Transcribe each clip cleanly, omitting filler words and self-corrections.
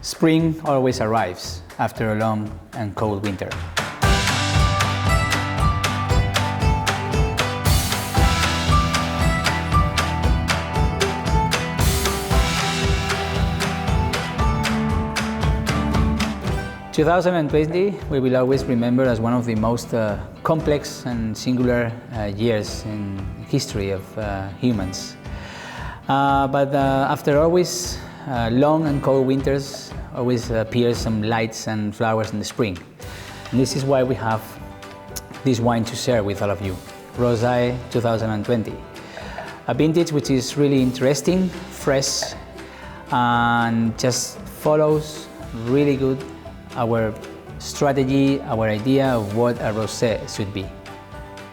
Spring always arrives after a long and cold winter. In 2020, we will always remember as one of the most complex and singular years in history of humans. But after always long and cold winters, always appears some lights and flowers in the spring. And this is why we have this wine to share with all of you, Rosae 2020. A vintage which is really interesting, fresh, and just follows really good our strategy, our idea of what a rosé should be.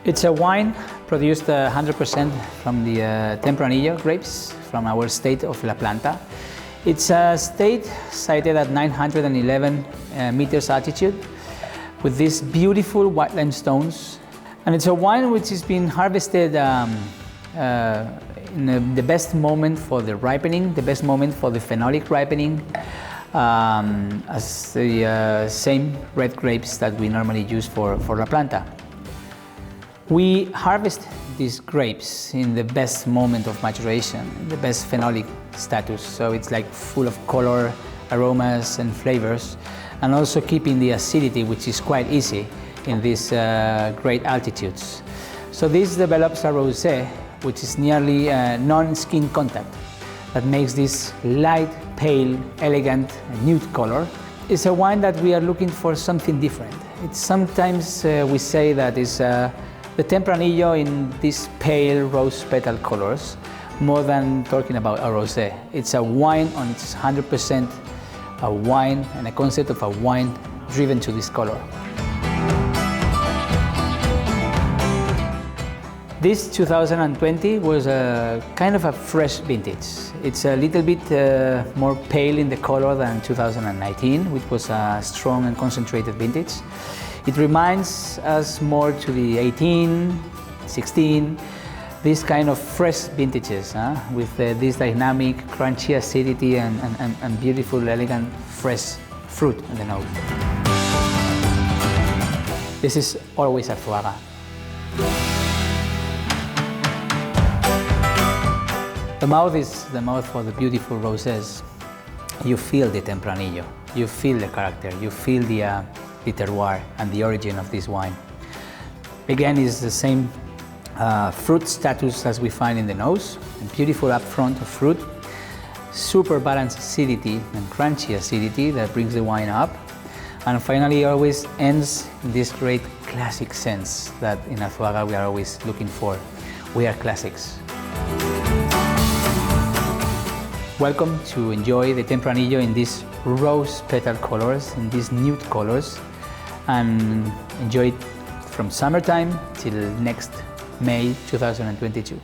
It's a wine produced 100% from the tempranillo grapes from our state of La Planta. It's a state sited at 911 meters altitude with these beautiful white limestones. And it's a wine which has been harvested in the best moment for the ripening, the best moment for the phenolic ripening, as the same red grapes that we normally use for La Planta. We harvest these grapes in the best moment of maturation, the best phenolic status, so it's like full of color, aromas and flavors, and also keeping the acidity, which is quite easy in these great altitudes. So this develops a rosé which is nearly non-skin contact, that makes this light, pale, elegant, nude color. It's a wine that we are looking for something different. It's sometimes we say that it's the tempranillo in these pale rose petal colors, more than talking about a rosé. It's a wine on its 100% a wine and a concept of a wine driven to this color. This 2020 was a kind of a fresh vintage. It's a little bit more pale in the color than 2019, which was a strong and concentrated vintage. It reminds us more to the 18, 16, these kind of fresh vintages, with this dynamic, crunchy acidity and beautiful, elegant, fresh fruit in the nose. This is always Arzuaga. The mouth is the mouth for the beautiful roses. You feel the tempranillo, you feel the character, you feel the terroir and the origin of this wine. Again, it's the same fruit status as we find in the nose, a beautiful upfront of fruit, super balanced acidity and crunchy acidity that brings the wine up, and finally always ends in this great classic sense that in Arzuaga we are always looking for. We are classics. Welcome to enjoy the tempranillo in these rose petal colors, in these nude colors, and enjoy it from summertime till next May 2022.